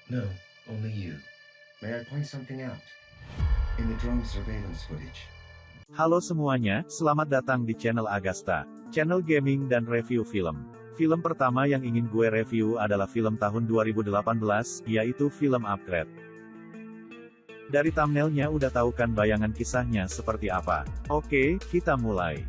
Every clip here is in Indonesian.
No, only you. May I point something out? In the drone surveillance footage. Halo semuanya, selamat datang di channel Agasta, channel gaming dan review film. Film pertama yang ingin gue review adalah film tahun 2018, yaitu film Upgrade. Dari thumbnailnya udah tahu kan bayangan kisahnya seperti apa. Oke, kita mulai.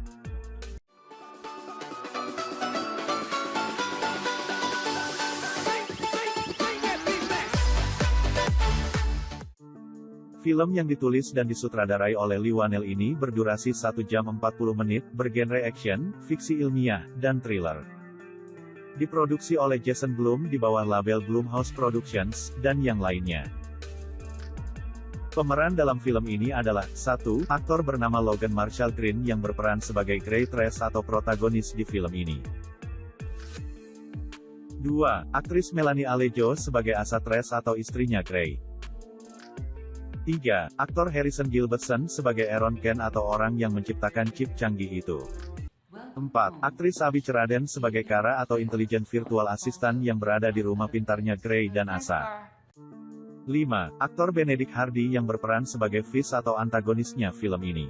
Film yang ditulis dan disutradarai oleh Lee Wanell ini berdurasi 1 jam 40 menit, bergenre action, fiksi ilmiah, dan thriller. Diproduksi oleh Jason Blum di bawah label Blumhouse Productions, dan yang lainnya. Pemeran dalam film ini adalah 1. Aktor bernama Logan Marshall Green yang berperan sebagai Gray Trace atau protagonis di film ini. 2. Aktris Melanie Alejo sebagai Asa Trace atau istrinya Gray. 3. Aktor Harrison Gilbertson sebagai Aaron Kent atau orang yang menciptakan chip canggih itu. 4. Aktris Abby Ceraden sebagai Kara atau intelijen virtual assistant yang berada di rumah pintarnya Gray dan Asa. 5. Aktor Benedict Hardy yang berperan sebagai Fish atau antagonisnya film ini.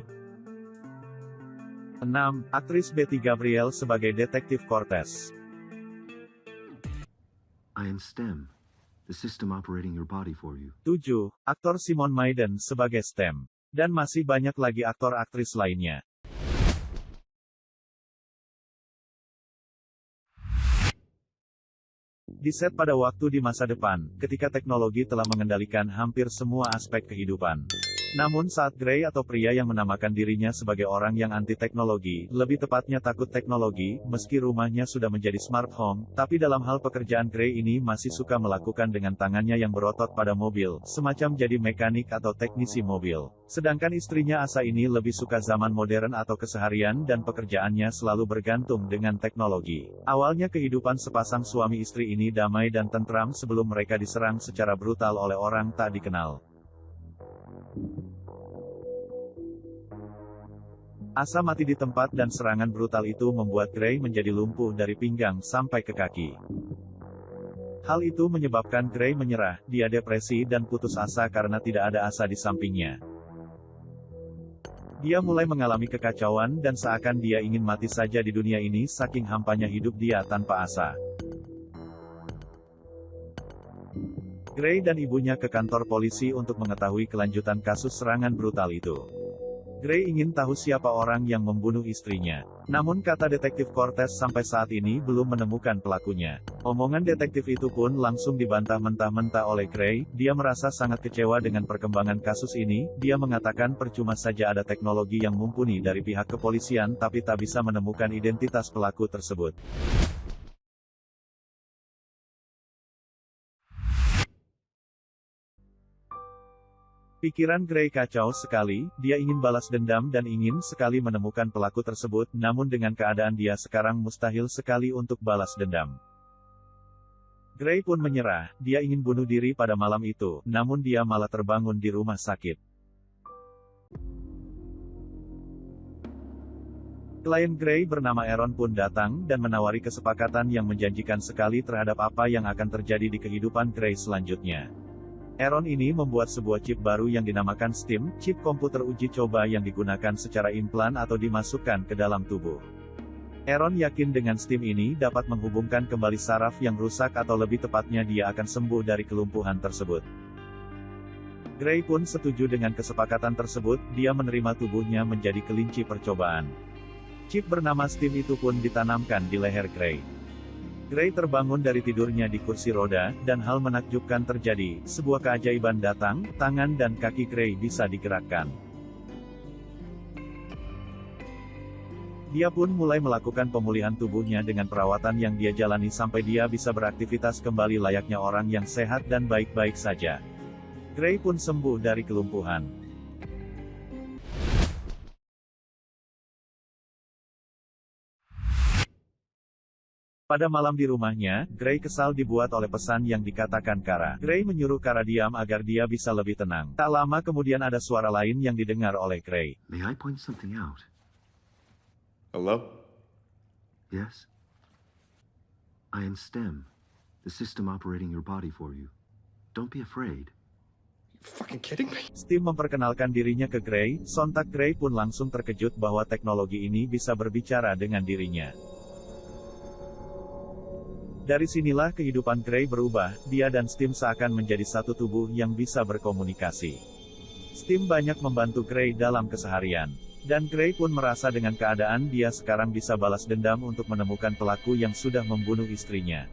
6. Aktris Betty Gabriel sebagai Detektif Cortez. I am STEM, the system operating your body for you. 7. Aktor Simon Maiden sebagai STEM. Dan masih banyak lagi aktor-aktris lainnya. Di set pada waktu di masa depan, ketika teknologi telah mengendalikan hampir semua aspek kehidupan. Namun saat Gray atau pria yang menamakan dirinya sebagai orang yang anti teknologi, lebih tepatnya takut teknologi, meski rumahnya sudah menjadi smart home, tapi dalam hal pekerjaan Gray ini masih suka melakukan dengan tangannya yang berotot pada mobil, semacam jadi mekanik atau teknisi mobil. Sedangkan istrinya Asa ini lebih suka zaman modern atau keseharian dan pekerjaannya selalu bergantung dengan teknologi. Awalnya kehidupan sepasang suami istri ini damai dan tentram sebelum mereka diserang secara brutal oleh orang tak dikenal. Asa mati di tempat dan serangan brutal itu membuat Gray menjadi lumpuh dari pinggang sampai ke kaki. Hal itu menyebabkan Gray menyerah, dia depresi dan putus asa karena tidak ada Asa di sampingnya. Dia mulai mengalami kekacauan dan seakan dia ingin mati saja di dunia ini saking hampanya hidup dia tanpa Asa. Gray dan ibunya ke kantor polisi untuk mengetahui kelanjutan kasus serangan brutal itu. Gray ingin tahu siapa orang yang membunuh istrinya. Namun kata detektif Cortez sampai saat ini belum menemukan pelakunya. Omongan detektif itu pun langsung dibantah mentah-mentah oleh Gray. Dia merasa sangat kecewa dengan perkembangan kasus ini. Dia mengatakan percuma saja ada teknologi yang mumpuni dari pihak kepolisian tapi tak bisa menemukan identitas pelaku tersebut. Pikiran Gray kacau sekali, dia ingin balas dendam dan ingin sekali menemukan pelaku tersebut, namun dengan keadaan dia sekarang mustahil sekali untuk balas dendam. Gray pun menyerah, dia ingin bunuh diri pada malam itu, namun dia malah terbangun di rumah sakit. Klien Gray bernama Aaron pun datang dan menawari kesepakatan yang menjanjikan sekali terhadap apa yang akan terjadi di kehidupan Gray selanjutnya. Aaron ini membuat sebuah chip baru yang dinamakan STEM, chip komputer uji coba yang digunakan secara implan atau dimasukkan ke dalam tubuh. Aaron yakin dengan STEM ini dapat menghubungkan kembali saraf yang rusak atau lebih tepatnya dia akan sembuh dari kelumpuhan tersebut. Gray pun setuju dengan kesepakatan tersebut, dia menerima tubuhnya menjadi kelinci percobaan. Chip bernama STEM itu pun ditanamkan di leher Gray. Gray terbangun dari tidurnya di kursi roda, dan hal menakjubkan terjadi, sebuah keajaiban datang, tangan dan kaki Gray bisa digerakkan. Dia pun mulai melakukan pemulihan tubuhnya dengan perawatan yang dia jalani sampai dia bisa beraktivitas kembali layaknya orang yang sehat dan baik-baik saja. Gray pun sembuh dari kelumpuhan. Pada malam di rumahnya, Gray kesal dibuat oleh pesan yang dikatakan Kara. Gray menyuruh Kara diam agar dia bisa lebih tenang. Tak lama kemudian ada suara lain yang didengar oleh Gray. May I point something out? Hello? Yes? I am STEM, the system operating your body for you. Don't be afraid. You fucking kidding me? Steam memperkenalkan dirinya ke Gray, sontak Gray pun langsung terkejut bahwa teknologi ini bisa berbicara dengan dirinya. Dari sinilah kehidupan Gray berubah, dia dan Steam seakan menjadi satu tubuh yang bisa berkomunikasi. Steam banyak membantu Gray dalam keseharian. Dan Gray pun merasa dengan keadaan dia sekarang bisa balas dendam untuk menemukan pelaku yang sudah membunuh istrinya.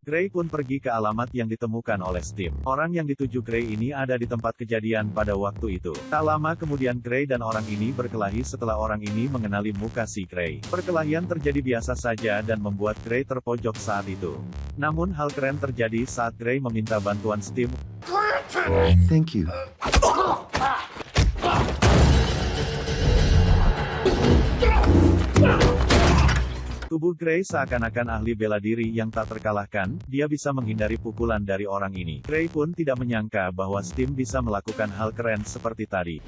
Gray pun pergi ke alamat yang ditemukan oleh Steam. Orang yang dituju Gray ini ada di tempat kejadian pada waktu itu. Tak lama kemudian Gray dan orang ini berkelahi setelah orang ini mengenali muka si Gray. Perkelahian terjadi biasa saja dan membuat Gray terpojok saat itu. Namun hal keren terjadi saat Gray meminta bantuan Steam. Thank you. Tubuh Gray seakan-akan ahli bela diri yang tak terkalahkan, dia bisa menghindari pukulan dari orang ini. Gray pun tidak menyangka bahwa Steam bisa melakukan hal keren seperti tadi.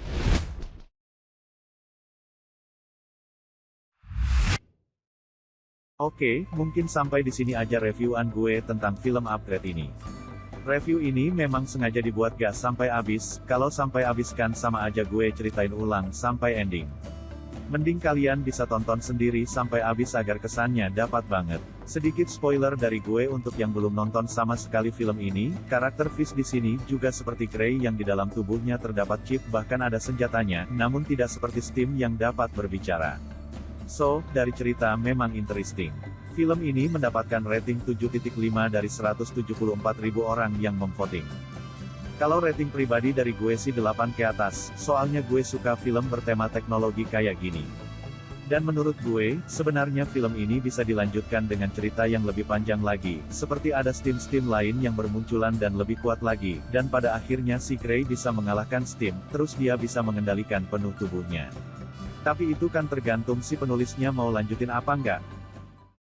Oke, mungkin sampai di sini aja reviewan gue tentang film Upgrade ini. Review ini memang sengaja dibuat gak sampai habis, kalau sampai habis kan sama aja gue ceritain ulang sampai ending. Mending kalian bisa tonton sendiri sampai habis agar kesannya dapat banget. Sedikit spoiler dari gue untuk yang belum nonton sama sekali film ini, karakter Fish di sini juga seperti Gray yang di dalam tubuhnya terdapat chip bahkan ada senjatanya, namun tidak seperti Steam yang dapat berbicara. So, dari cerita memang interesting. Film ini mendapatkan rating 7.5 dari 174.000 orang yang memvoting. Kalau rating pribadi dari gue sih 8 ke atas, soalnya gue suka film bertema teknologi kayak gini. Dan menurut gue, sebenarnya film ini bisa dilanjutkan dengan cerita yang lebih panjang lagi, seperti ada Steam lain yang bermunculan dan lebih kuat lagi, dan pada akhirnya si Gray bisa mengalahkan Steam, terus dia bisa mengendalikan penuh tubuhnya. Tapi itu kan tergantung si penulisnya mau lanjutin apa enggak.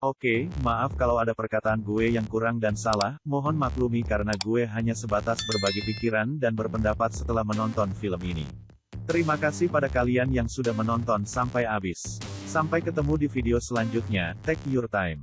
Oke, maaf kalau ada perkataan gue yang kurang dan salah, mohon maklumi karena gue hanya sebatas berbagi pikiran dan berpendapat setelah menonton film ini. Terima kasih pada kalian yang sudah menonton sampai habis. Sampai ketemu di video selanjutnya, take your time.